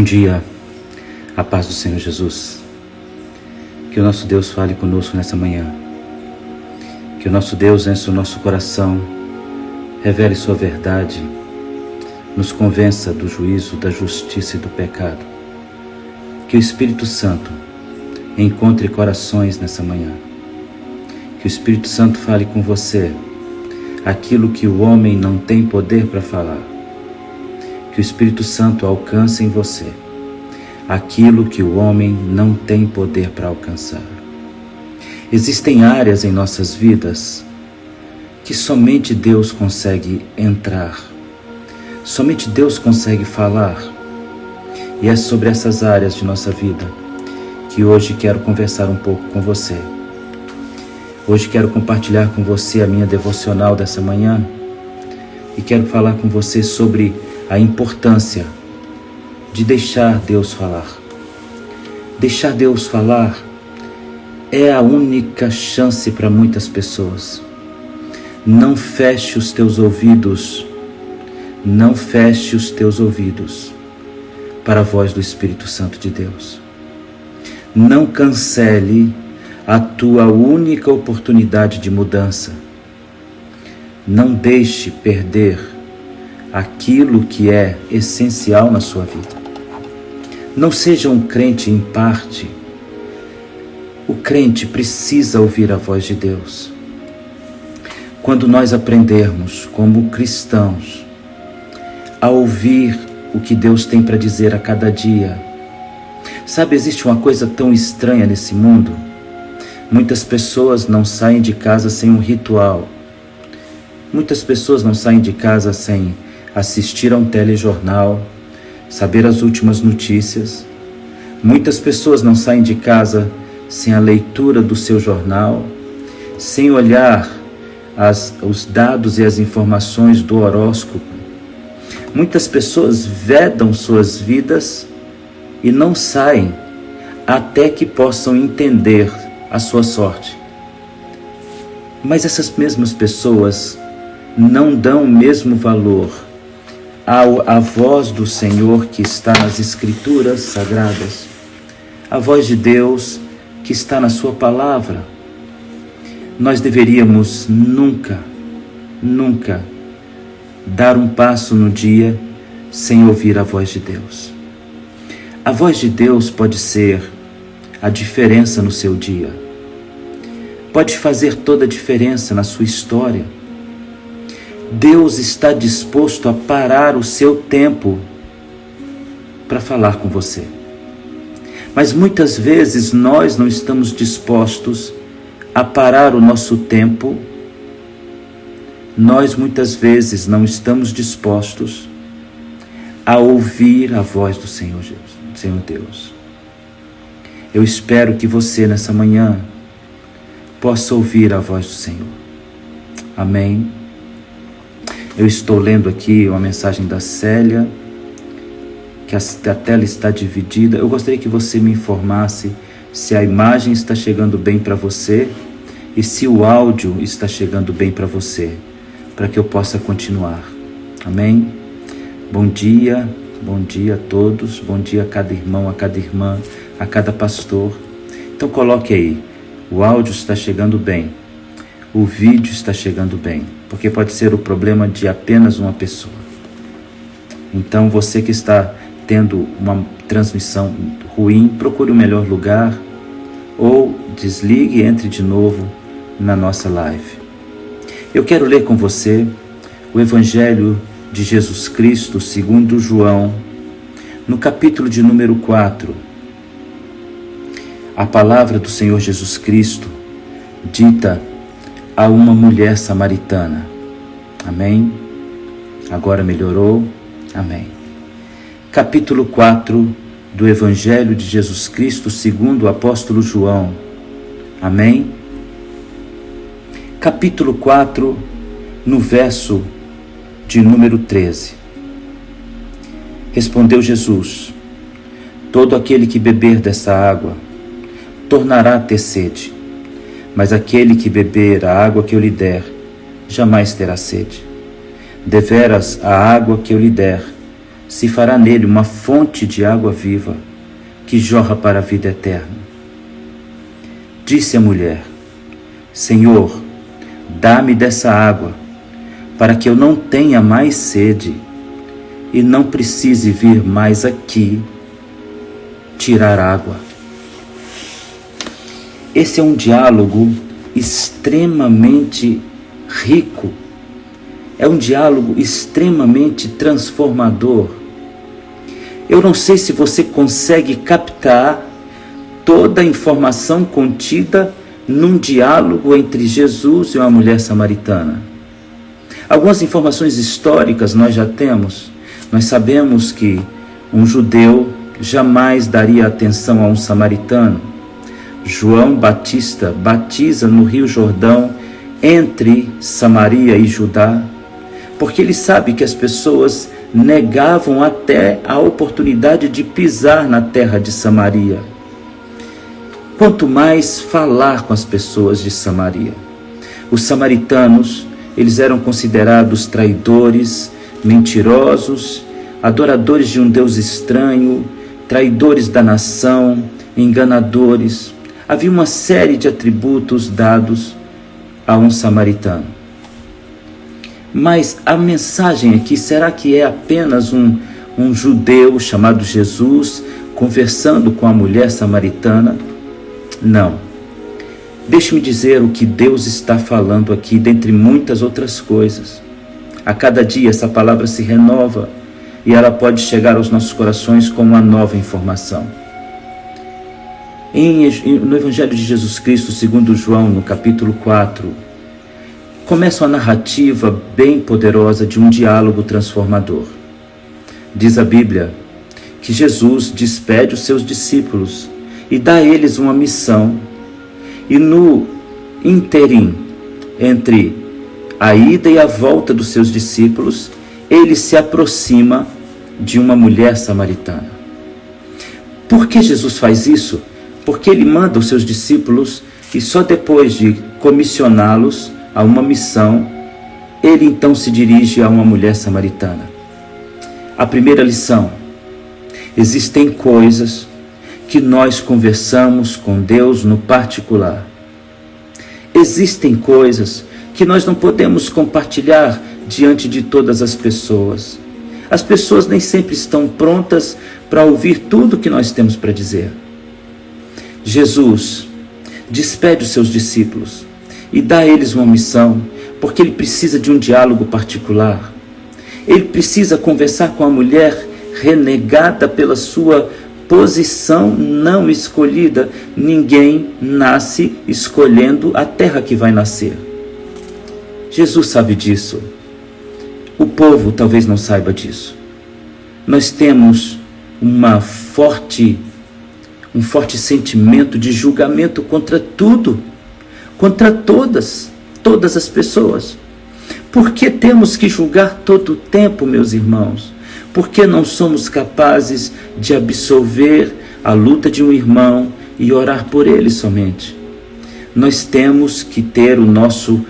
Bom dia, a paz do Senhor Jesus. Que o nosso Deus fale conosco nessa manhã. Que o nosso Deus encha o nosso coração, revele sua verdade, nos convença do juízo, da justiça e do pecado. Que o Espírito Santo encontre corações nessa manhã. Que o Espírito Santo fale com você aquilo que o homem não tem poder para falar. Que o Espírito Santo alcance em você aquilo que o homem não tem poder para alcançar. Existem áreas em nossas vidas que somente Deus consegue entrar, somente Deus consegue falar. E é sobre essas áreas de nossa vida que hoje quero conversar um pouco com você. Hoje quero compartilhar com você a minha devocional dessa manhã e quero falar com você sobre a importância de deixar Deus falar. Deixar Deus falar é a única chance para muitas pessoas. Não feche os teus ouvidos, não feche os teus ouvidos para a voz do Espírito Santo de Deus. Não cancele a tua única oportunidade de mudança. Não deixe perder aquilo que é essencial na sua vida. Não seja um crente em parte. O crente precisa ouvir a voz de Deus. Quando nós aprendermos, como cristãos, a ouvir o que Deus tem para dizer a cada dia. Sabe, existe uma coisa tão estranha nesse mundo. Muitas pessoas não saem de casa sem um ritual. Muitas pessoas não saem de casa sem assistir a um telejornal, saber as últimas notícias. Muitas pessoas não saem de casa sem a leitura do seu jornal, sem olhar os dados e as informações do horóscopo. Muitas pessoas vedam suas vidas e não saem até que possam entender a sua sorte. Mas essas mesmas pessoas não dão o mesmo valor à voz do Senhor que está nas Escrituras Sagradas, a voz de Deus que está na sua palavra. Nós deveríamos nunca dar um passo no dia sem ouvir a voz de Deus. A voz de Deus pode ser a diferença no seu dia, pode fazer toda a diferença na sua história. Deus está disposto a parar o seu tempo para falar com você. Mas muitas vezes nós não estamos dispostos a parar o nosso tempo. Nós muitas vezes não estamos dispostos a ouvir a voz do Senhor Deus. Eu espero que você nessa manhã possa ouvir a voz do Senhor. Amém. Eu estou lendo aqui uma mensagem da Célia, que a tela está dividida. Eu gostaria que você me informasse se a imagem está chegando bem para você e se o áudio está chegando bem para você, para que eu possa continuar. Amém? Bom dia a todos, bom dia a cada irmão, a cada irmã, a cada pastor. Então coloque aí, o áudio está chegando bem, o vídeo está chegando bem, porque pode ser o problema de apenas uma pessoa. Então você que está tendo uma transmissão ruim, procure um melhor lugar, ou desligue e entre de novo na nossa live. Eu quero ler com você o Evangelho de Jesus Cristo segundo João, no capítulo de número 4. A palavra do Senhor Jesus Cristo dita a uma mulher samaritana. Amém? Agora melhorou? Amém. Capítulo 4 do Evangelho de Jesus Cristo segundo o apóstolo João. Amém? Capítulo 4, no verso de número 13. Respondeu Jesus: todo aquele que beber dessa água tornará a ter sede, mas aquele que beber a água que eu lhe der jamais terá sede. Deveras a água que eu lhe der se fará nele uma fonte de água viva, que jorra para a vida eterna. Disse a mulher: Senhor, dá-me dessa água, para que eu não tenha mais sede e não precise vir mais aqui tirar água. Esse é um diálogo extremamente rico, é um diálogo extremamente transformador. Eu não sei se você consegue captar toda a informação contida num diálogo entre Jesus e uma mulher samaritana. Algumas informações históricas nós já temos. Nós sabemos que um judeu jamais daria atenção a um samaritano. João Batista batiza no Rio Jordão, entre Samaria e Judá, porque ele sabe que as pessoas negavam até a oportunidade de pisar na terra de Samaria. Quanto mais falar com as pessoas de Samaria. Os samaritanos, eles eram considerados traidores, mentirosos, adoradores de um Deus estranho, traidores da nação, enganadores. Havia uma série de atributos dados a um samaritano. Mas a mensagem aqui, será que é apenas um judeu chamado Jesus conversando com a mulher samaritana? Não. Deixe-me dizer o que Deus está falando aqui, dentre muitas outras coisas. A cada dia essa palavra se renova e ela pode chegar aos nossos corações como uma nova informação. No Evangelho de Jesus Cristo, segundo João, no capítulo 4, começa uma narrativa bem poderosa de um diálogo transformador. Diz a Bíblia que Jesus despede os seus discípulos e dá a eles uma missão. E no interim, entre a ida e a volta dos seus discípulos, ele se aproxima de uma mulher samaritana. Por que Jesus faz isso? Porque ele manda os seus discípulos e só depois de comissioná-los a uma missão, ele então se dirige a uma mulher samaritana. A primeira lição: existem coisas que nós conversamos com Deus no particular. Existem coisas que nós não podemos compartilhar diante de todas as pessoas. As pessoas nem sempre estão prontas para ouvir tudo que nós temos para dizer. Jesus despede os seus discípulos e dá a eles uma missão, porque ele precisa de um diálogo particular. Ele precisa conversar com a mulher renegada pela sua posição não escolhida. Ninguém nasce escolhendo a terra que vai nascer. Jesus sabe disso. O povo talvez não saiba disso. Nós temos um forte sentimento de julgamento contra tudo, contra todas as pessoas. Por que temos que julgar todo o tempo, meus irmãos? Por que não somos capazes de absolver a luta de um irmão e orar por ele somente? Nós temos que ter nossa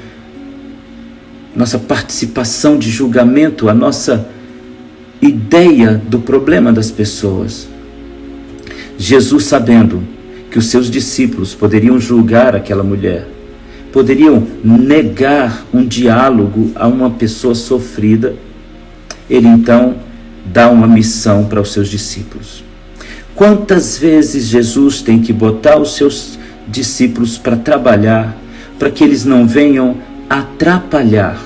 participação de julgamento, a nossa ideia do problema das pessoas. Jesus, sabendo que os seus discípulos poderiam julgar aquela mulher, poderiam negar um diálogo a uma pessoa sofrida, ele então dá uma missão para os seus discípulos. Quantas vezes Jesus tem que botar os seus discípulos para trabalhar, para que eles não venham atrapalhar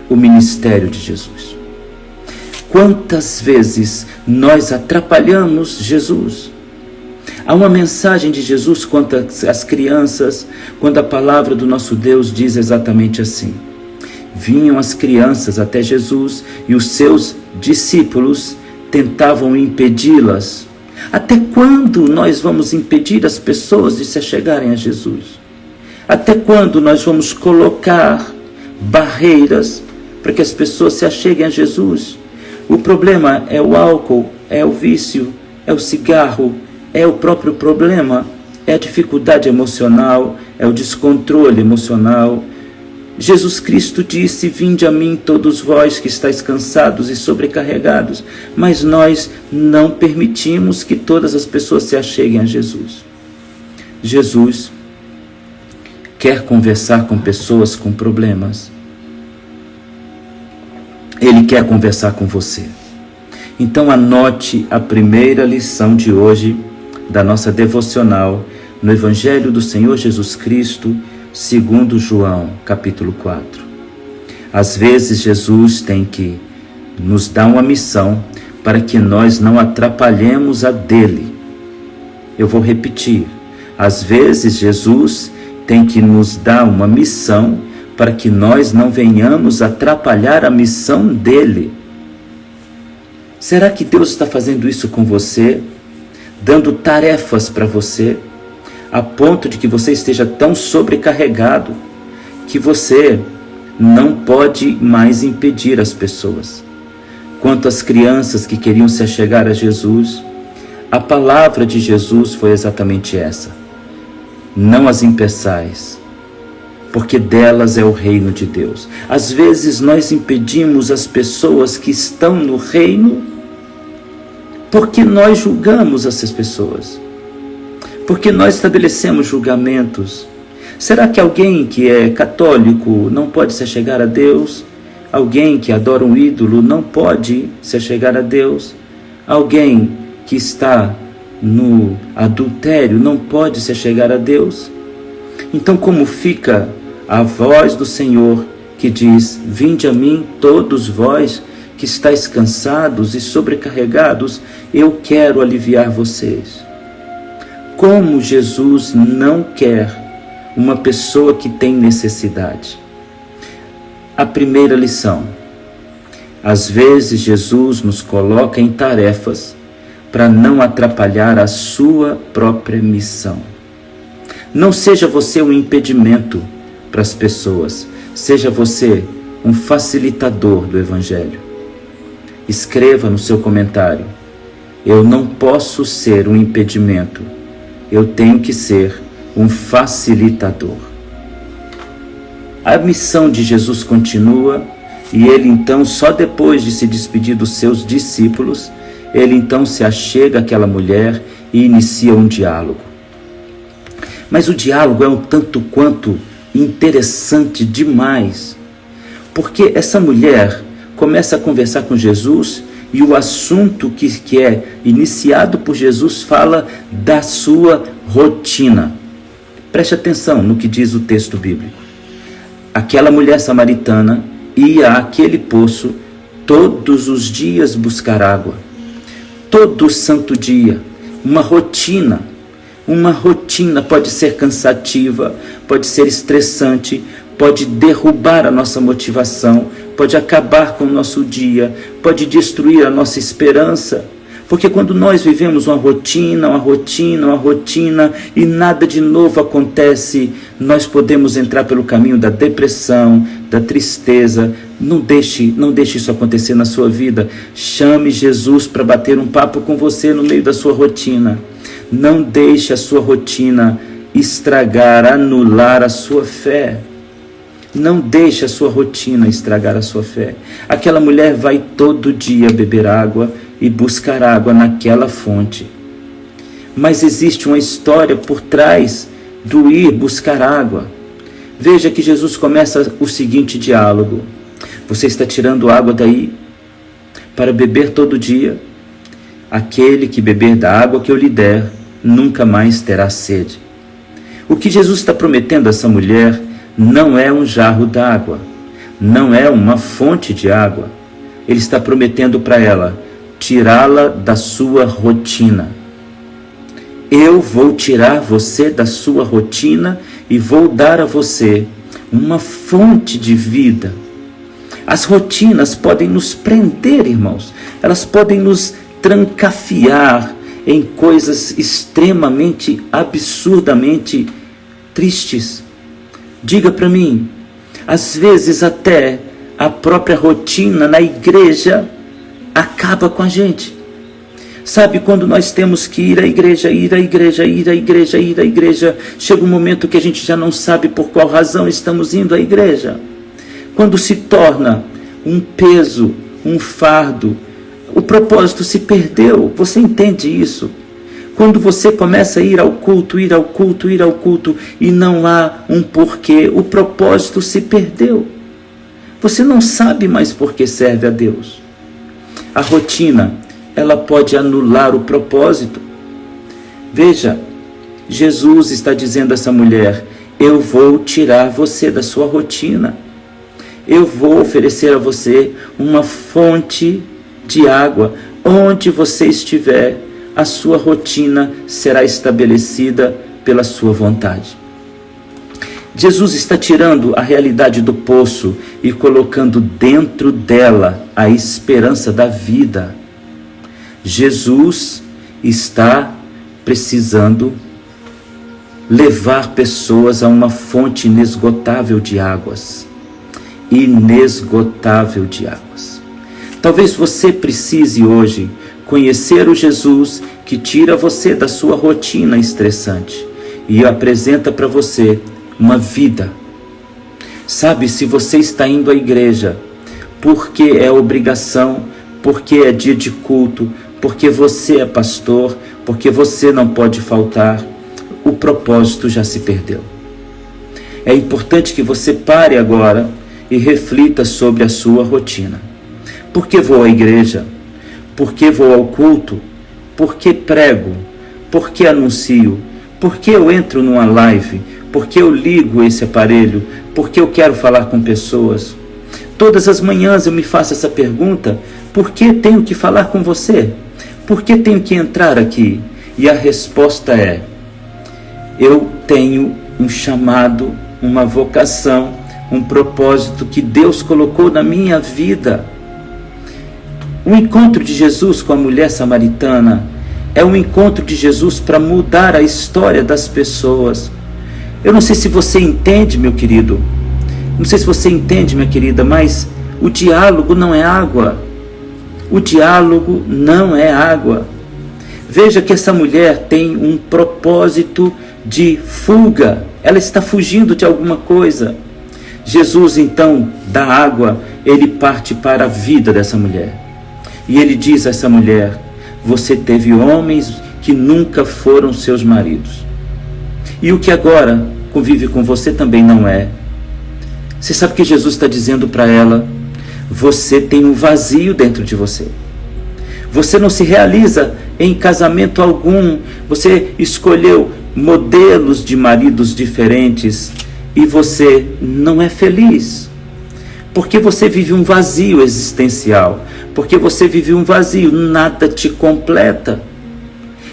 o ministério de Jesus? Quantas vezes nós atrapalhamos Jesus? Há uma mensagem de Jesus quanto às crianças, quando a palavra do nosso Deus diz exatamente assim: vinham as crianças até Jesus e os seus discípulos tentavam impedi-las. Até quando nós vamos impedir as pessoas de se achegarem a Jesus? Até quando nós vamos colocar barreiras para que as pessoas se acheguem a Jesus? O problema é o álcool, é o vício, é o cigarro, é o próprio problema, é a dificuldade emocional, é o descontrole emocional. Jesus Cristo disse: vinde a mim todos vós que estáis cansados e sobrecarregados. Mas nós não permitimos que todas as pessoas se acheguem a Jesus. Jesus quer conversar com pessoas com problemas. Ele quer conversar com você. Então anote a primeira lição de hoje da nossa devocional no Evangelho do Senhor Jesus Cristo, segundo João, capítulo 4. Às vezes Jesus tem que nos dar uma missão para que nós não atrapalhemos a dele. Eu vou repetir. Às vezes Jesus tem que nos dar uma missão para que nós não venhamos atrapalhar a missão dele. Será que Deus está fazendo isso com você? Dando tarefas para você? A ponto de que você esteja tão sobrecarregado que você não pode mais impedir as pessoas. Quanto às crianças que queriam se achegar a Jesus, a palavra de Jesus foi exatamente essa: não as impeçais, porque delas é o reino de Deus. Às vezes nós impedimos as pessoas que estão no reino porque nós julgamos essas pessoas, porque nós estabelecemos julgamentos. Será que alguém que é católico não pode se achegar a Deus? Alguém que adora um ídolo não pode se achegar a Deus? Alguém que está no adultério não pode se achegar a Deus? Então, como fica a voz do Senhor que diz: vinde a mim todos vós que estáis cansados e sobrecarregados, eu quero aliviar vocês. Como Jesus não quer uma pessoa que tem necessidade? A primeira lição: às vezes Jesus nos coloca em tarefas para não atrapalhar a sua própria missão. Não seja você um impedimento para as pessoas, seja você um facilitador do Evangelho. Escreva no seu comentário: eu não posso ser um impedimento, eu tenho que ser um facilitador. A missão de Jesus continua, e ele então, só depois de se despedir dos seus discípulos, ele então se achega àquela mulher e inicia um diálogo. Mas o diálogo é um tanto quanto interessante demais, porque essa mulher começa a conversar com Jesus e o assunto que é iniciado por Jesus fala da sua rotina. Preste atenção no que diz o texto bíblico. Aquela mulher samaritana ia àquele poço todos os dias buscar água. Todo santo dia. Uma rotina. Uma rotina pode ser cansativa, pode ser estressante, pode derrubar a nossa motivação, pode acabar com o nosso dia, pode destruir a nossa esperança. Porque quando nós vivemos uma rotina e nada de novo acontece, nós podemos entrar pelo caminho da depressão, da tristeza. Não deixe isso acontecer na sua vida. Chame Jesus para bater um papo com você no meio da sua rotina. Não deixe a sua rotina estragar, anular a sua fé. Não deixe a sua rotina estragar a sua fé. Aquela mulher vai todo dia beber água e buscar água naquela fonte. Mas existe uma história por trás do ir buscar água. Veja que Jesus começa o seguinte diálogo: você está tirando água daí para beber todo dia? Aquele que beber da água que eu lhe der, nunca mais terá sede. O que Jesus está prometendo a essa mulher não é um jarro d'água, não é uma fonte de água. Ele está prometendo para ela tirá-la da sua rotina. Eu vou tirar você da sua rotina e vou dar a você uma fonte de vida. As rotinas podem nos prender, irmãos. Elas podem nos trancafiar em coisas extremamente, absurdamente tristes. Diga para mim, às vezes até a própria rotina na igreja acaba com a gente. Sabe, quando nós temos que ir à igreja, chega um momento que a gente já não sabe por qual razão estamos indo à igreja. quando se torna um peso, um fardo, o propósito se perdeu. Você entende isso? Quando você começa a ir ao culto e não há um porquê, o propósito se perdeu. Você não sabe mais por que serve a Deus. A rotina, ela pode anular o propósito. Veja, Jesus está dizendo a essa mulher: eu vou tirar você da sua rotina. Eu vou oferecer a você uma fonte de água. Onde você estiver, a sua rotina será estabelecida pela sua vontade. Jesus está tirando a realidade do poço e colocando dentro dela a esperança da vida. Jesus está precisando levar pessoas a uma fonte inesgotável de águas. Inesgotável de águas. Talvez você precise hoje conhecer o Jesus que tira você da sua rotina estressante e apresenta para você uma vida. Sabe, se você está indo à igreja porque é obrigação, porque é dia de culto, porque você é pastor, porque você não pode faltar, o propósito já se perdeu. É importante que você pare agora e reflita sobre a sua rotina. Por que vou à igreja? Por que vou ao culto? Por que prego? Por que anuncio? Por que eu entro numa live? Por que eu ligo esse aparelho? Por que eu quero falar com pessoas? Todas as manhãs eu me faço essa pergunta: por que tenho que falar com você? Por que tenho que entrar aqui? E a resposta é: eu tenho um chamado, uma vocação, um propósito que Deus colocou na minha vida. O encontro de Jesus com a mulher samaritana é um encontro de Jesus para mudar a história das pessoas. Eu não sei se você entende, meu querido, não sei se você entende, minha querida, mas o diálogo não é água. O diálogo não é água. Veja que essa mulher tem um propósito de fuga. Ela está fugindo de alguma coisa. Jesus, então, da água, ele parte para a vida dessa mulher. E ele diz a essa mulher: você teve homens que nunca foram seus maridos. E o que agora convive com você também não é. Você sabe que Jesus está dizendo para ela: você tem um vazio dentro de você. Você não se realiza em casamento algum. Você escolheu modelos de maridos diferentes e você não é feliz. Porque você vive um vazio existencial. Porque você vive um vazio, nada te completa.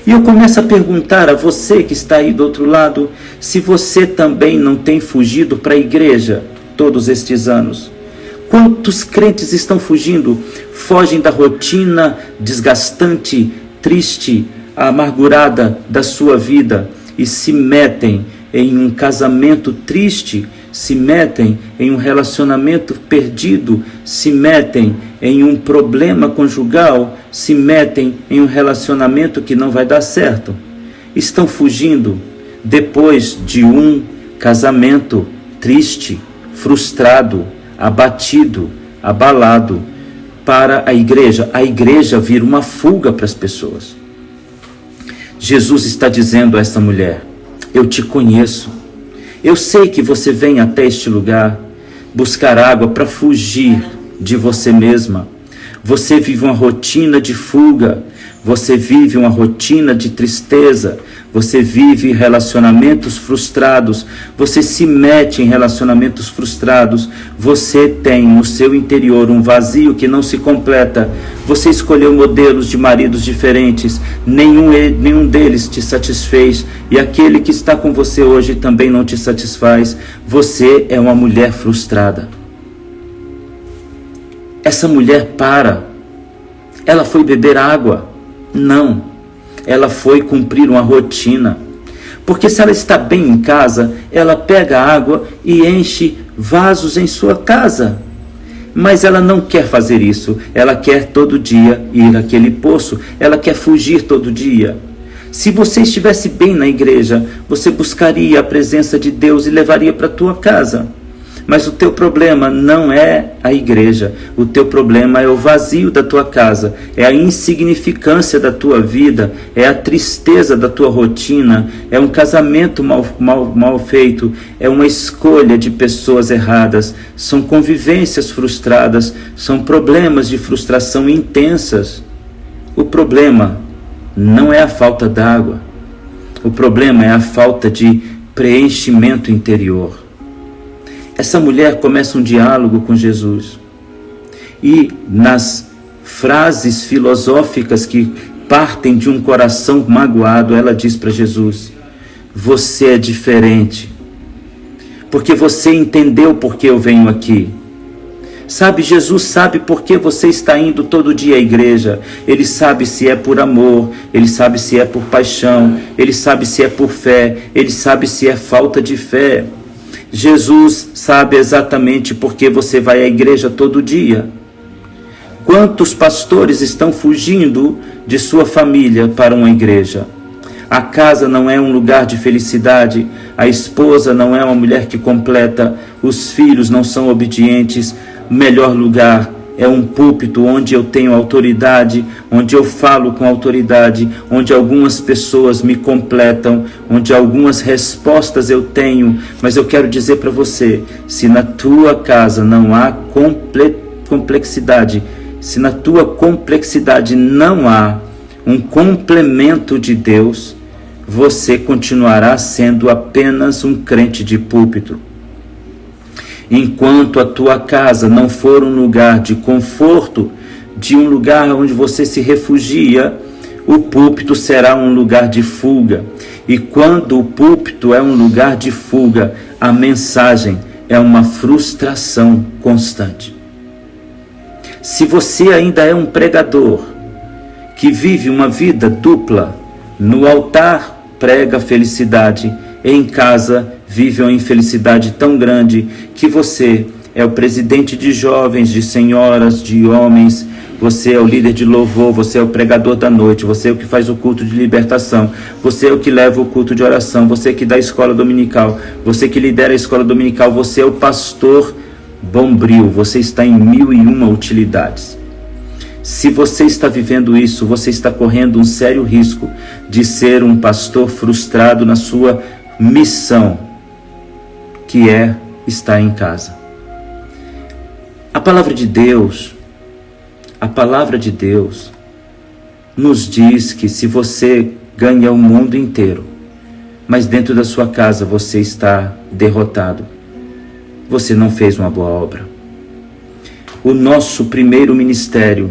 E eu começo a perguntar a você que está aí do outro lado, se você também não tem fugido para a igreja todos estes anos. Quantos crentes estão fugindo? Fogem da rotina desgastante, triste, amargurada da sua vida e se metem em um casamento triste, se metem em um relacionamento perdido, se metem em um problema conjugal, se metem em um relacionamento que não vai dar certo. Estão fugindo depois de um casamento triste, frustrado, abatido, abalado, para a igreja. A igreja vira uma fuga para as pessoas. Jesus está dizendo a essa mulher: eu te conheço. Eu sei que você vem até este lugar buscar água para fugir de você mesma. Você vive uma rotina de fuga. Você vive uma rotina de tristeza. Você vive relacionamentos frustrados. Você se mete em relacionamentos frustrados. Você tem no seu interior um vazio que não se completa. Você escolheu modelos de maridos diferentes. Nenhum deles te satisfez. E aquele que está com você hoje também não te satisfaz. Você é uma mulher frustrada. Essa mulher ela foi beber água? Não, ela foi cumprir uma rotina. Porque se ela está bem em casa, ela pega água e enche vasos em sua casa. Mas ela não quer fazer isso. Ela quer todo dia ir àquele poço. Ela quer fugir todo dia. Se você estivesse bem na igreja, você buscaria a presença de Deus e levaria para a tua casa. Mas o teu problema não é a igreja, o teu problema é o vazio da tua casa, é a insignificância da tua vida, é a tristeza da tua rotina, é um casamento mal feito, é uma escolha de pessoas erradas, são convivências frustradas, são problemas de frustração intensas. O problema não é a falta d'água, o problema é a falta de preenchimento interior. Essa mulher começa um diálogo com Jesus e nas frases filosóficas que partem de um coração magoado, ela diz para Jesus: você é diferente, porque você entendeu por que eu venho aqui. Sabe, Jesus sabe por que você está indo todo dia à igreja. Ele sabe se é por amor, ele sabe se é por paixão, ele sabe se é por fé, ele sabe se é falta de fé. Jesus sabe exatamente por que você vai à igreja todo dia. Quantos pastores estão fugindo de sua família para uma igreja? A casa não é um lugar de felicidade, a esposa não é uma mulher que completa, os filhos não são obedientes. O melhor lugar é um púlpito onde eu tenho autoridade, onde eu falo com autoridade, onde algumas pessoas me completam, onde algumas respostas eu tenho. Mas eu quero dizer para você, se na tua casa não há complexidade, se na tua complexidade não há um complemento de Deus, você continuará sendo apenas um crente de púlpito. Enquanto a tua casa não for um lugar de conforto, de um lugar onde você se refugia, o púlpito será um lugar de fuga. E quando o púlpito é um lugar de fuga, a mensagem é uma frustração constante. Se você ainda é um pregador que vive uma vida dupla, no altar prega felicidade, em casa vive uma infelicidade tão grande que você é o presidente de jovens, de senhoras, de homens, você é o líder de louvor, você é o pregador da noite, você é o que faz o culto de libertação, você é o que leva o culto de oração, você que dá a escola dominical, você que lidera a escola dominical, você é o pastor bombril, você está em 1001 utilidades. Se você está vivendo isso, você está correndo um sério risco de ser um pastor frustrado na sua missão, que é estar em casa. A palavra de Deus nos diz que se você ganha o mundo inteiro, mas dentro da sua casa você está derrotado, você não fez uma boa obra. O nosso primeiro ministério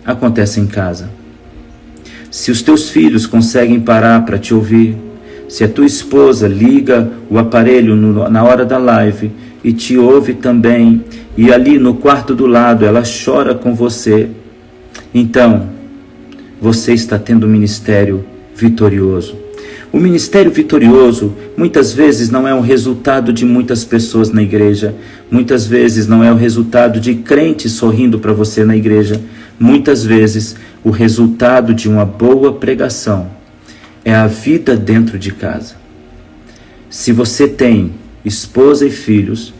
acontece em casa. Se os teus filhos conseguem parar para te ouvir, se a tua esposa liga o aparelho na hora da live e te ouve também, e ali no quarto do lado ela chora com você, então você está tendo um ministério vitorioso. O ministério vitorioso muitas vezes não é um resultado de muitas pessoas na igreja, muitas vezes não é o resultado de crentes sorrindo para você na igreja, muitas vezes o resultado de uma boa pregação é a vida dentro de casa. Se você tem esposa e filhos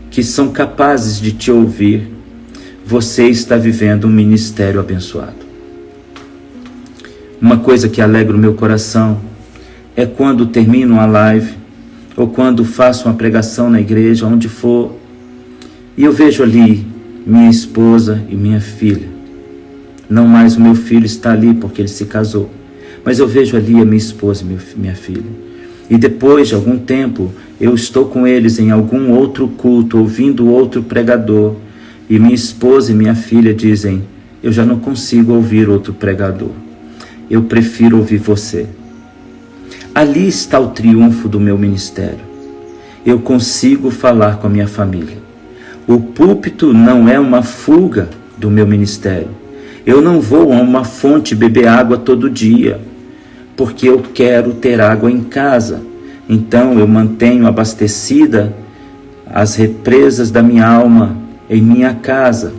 que são capazes de te ouvir, você está vivendo um ministério abençoado. Uma coisa que alegra o meu coração é quando termino uma live ou quando faço uma pregação na igreja, onde for, e eu vejo ali minha esposa e minha filha. Não mais o meu filho está ali porque ele se casou, mas eu vejo ali a minha esposa e minha filha. E depois de algum tempo, eu estou com eles em algum outro culto, ouvindo outro pregador, e minha esposa e minha filha dizem: eu já não consigo ouvir outro pregador, eu prefiro ouvir você. Ali está o triunfo do meu ministério. Eu consigo falar com a minha família. O púlpito não é uma fuga do meu ministério. Eu não vou a uma fonte beber água todo dia, porque eu quero ter água em casa. Então eu mantenho abastecida as represas da minha alma em minha casa.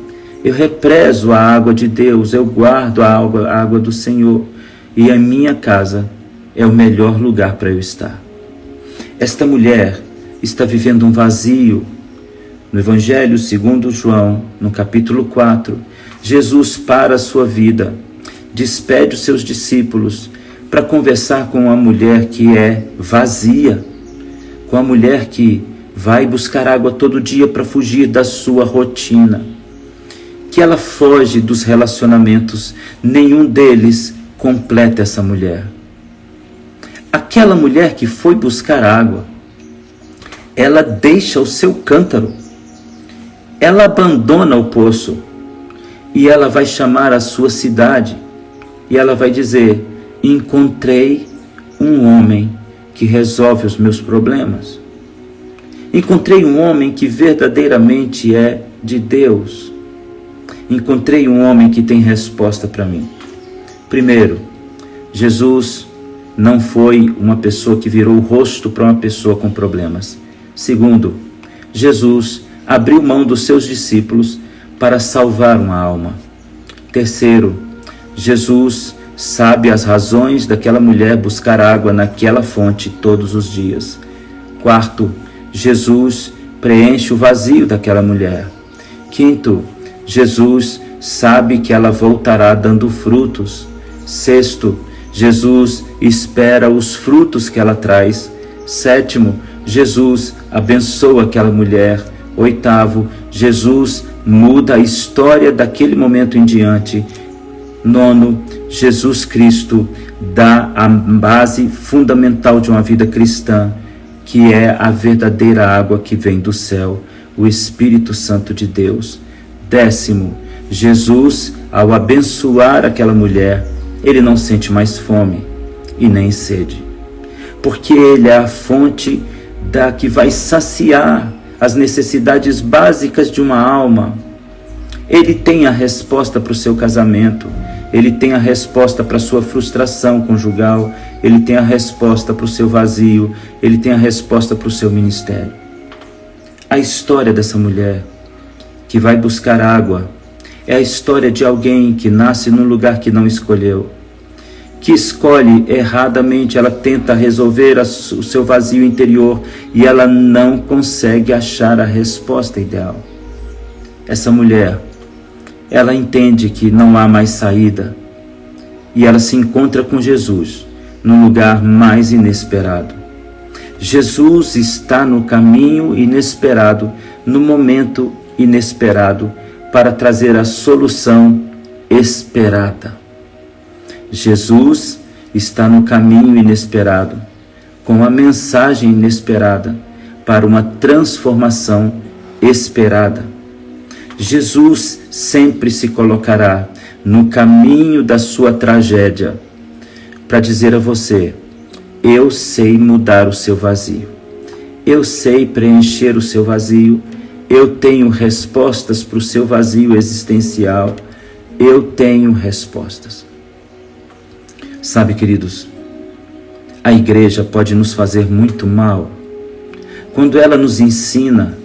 Eu represo a água de Deus, eu guardo a água do Senhor. E a minha casa é o melhor lugar para eu estar. Esta mulher está vivendo um vazio No Evangelho segundo João, no capítulo 4, Jesus para a sua vida, despede os seus discípulos para conversar com uma mulher que é vazia, com a mulher que vai buscar água todo dia para fugir da sua rotina, que ela foge dos relacionamentos, nenhum deles completa essa mulher. Aquela mulher que foi buscar água, ela deixa o seu cântaro, ela abandona o poço e ela vai chamar a sua cidade e ela vai dizer: encontrei um homem que resolve os meus problemas. Encontrei um homem que verdadeiramente é de Deus. Encontrei um homem que tem resposta para mim. Primeiro, Jesus não foi uma pessoa que virou o rosto para uma pessoa com problemas. Segundo, Jesus abriu mão dos seus discípulos para salvar uma alma. Terceiro, Jesus sabe as razões daquela mulher buscar água naquela fonte todos os dias. Quarto, Jesus preenche o vazio daquela mulher. Quinto, Jesus sabe que ela voltará dando frutos. Sexto, Jesus espera os frutos que ela traz. Sétimo, Jesus abençoa aquela mulher. Oitavo, Jesus muda a história daquele momento em diante. Nono, Jesus Cristo dá a base fundamental de uma vida cristã, que é a verdadeira água que vem do céu, o Espírito Santo de Deus. Décimo, Jesus, ao abençoar aquela mulher, ele não sente mais fome e nem sede, porque ele é a fonte que vai saciar as necessidades básicas de uma alma. Ele tem a resposta para o seu casamento, ele tem a resposta para a sua frustração conjugal, ele tem a resposta para o seu vazio, ele tem a resposta para o seu ministério. A história dessa mulher que vai buscar água é a história de alguém que nasce num lugar que não escolheu, que escolhe erradamente, ela tenta resolver o seu vazio interior e ela não consegue achar a resposta ideal. Essa mulher, ela entende que não há mais saída e ela se encontra com Jesus no lugar mais inesperado. Jesus está no caminho inesperado, no momento inesperado, para trazer a solução esperada. Jesus está no caminho inesperado, com a mensagem inesperada, para uma transformação esperada. Jesus sempre se colocará no caminho da sua tragédia, para dizer a você: eu sei mudar o seu vazio, eu sei preencher o seu vazio, eu tenho respostas para o seu vazio existencial, eu tenho respostas. Sabe, queridos, a igreja pode nos fazer muito mal quando ela nos ensina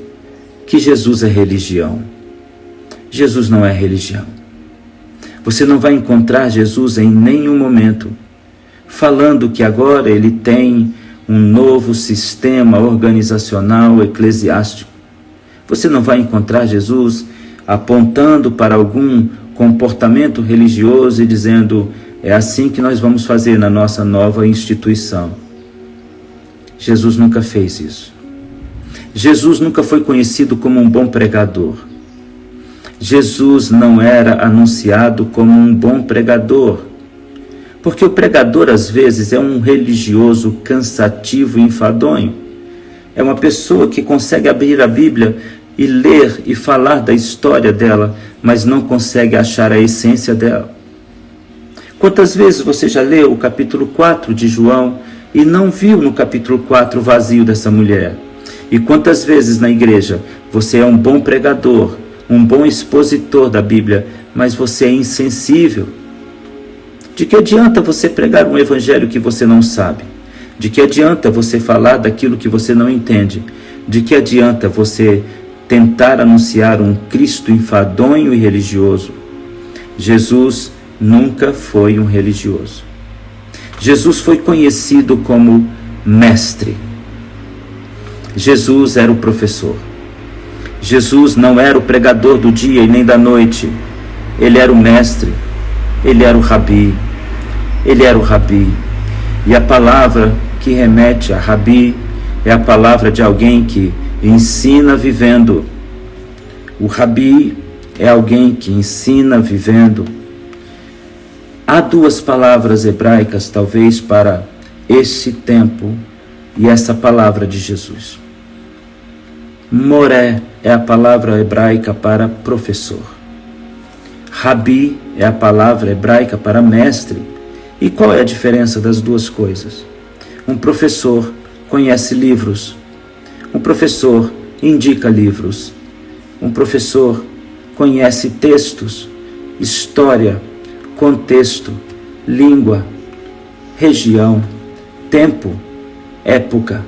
que Jesus é religião. Jesus não é religião. Você não vai encontrar Jesus em nenhum momento falando que agora ele tem um novo sistema organizacional eclesiástico. Você não vai encontrar Jesus apontando para algum comportamento religioso e dizendo: é assim que nós vamos fazer na nossa nova instituição. Jesus nunca fez isso. Jesus nunca foi conhecido como um bom pregador. Jesus não era anunciado como um bom pregador, porque o pregador às vezes é um religioso cansativo e enfadonho. É uma pessoa que consegue abrir a Bíblia e ler e falar da história dela, mas não consegue achar a essência dela. Quantas vezes você já leu o capítulo 4 de João e não viu no capítulo 4 o vazio dessa mulher? E quantas vezes na igreja você é um bom pregador, um bom expositor da Bíblia, mas você é insensível? De que adianta você pregar um evangelho que você não sabe? De que adianta você falar daquilo que você não entende? De que adianta você tentar anunciar um Cristo enfadonho e religioso? Jesus nunca foi um religioso. Jesus foi conhecido como mestre. Jesus era o professor. Jesus não era o pregador do dia e nem da noite. Ele era o mestre, ele era o rabi, ele era o rabi. E a palavra que remete a rabi é a palavra de alguém que ensina vivendo. O rabi é alguém que ensina vivendo. Há duas palavras hebraicas, talvez, para esse tempo e essa palavra de Jesus. Moré é a palavra hebraica para professor. Rabi é a palavra hebraica para mestre. E qual é a diferença das duas coisas? Um professor conhece livros. Um professor indica livros. Um professor conhece textos, história, contexto, língua, região, tempo, época,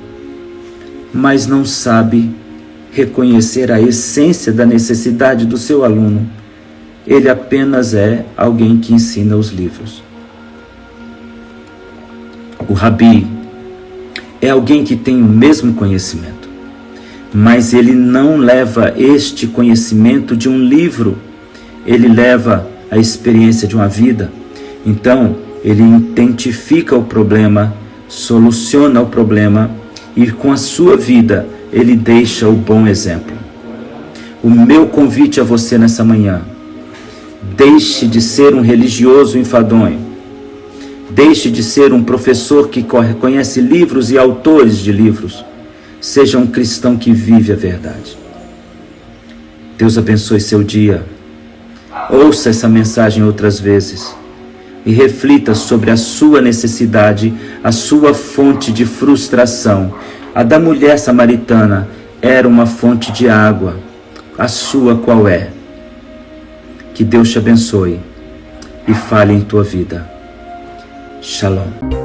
mas não sabe reconhecer a essência da necessidade do seu aluno. Ele apenas é alguém que ensina os livros. O rabi é alguém que tem o mesmo conhecimento, mas ele não leva este conhecimento de um livro, ele leva a experiência de uma vida. Então, ele identifica o problema, soluciona o problema e com a sua vida ele deixa o bom exemplo. O meu convite a você nessa manhã: deixe de ser um religioso enfadonho. Deixe de ser um professor que conhece livros e autores de livros. Seja um cristão que vive a verdade. Deus abençoe seu dia. Ouça essa mensagem outras vezes e reflita sobre a sua necessidade, a sua fonte de frustração. A da mulher samaritana era uma fonte de água. A sua qual é? Que Deus te abençoe e fale em tua vida. Shalom.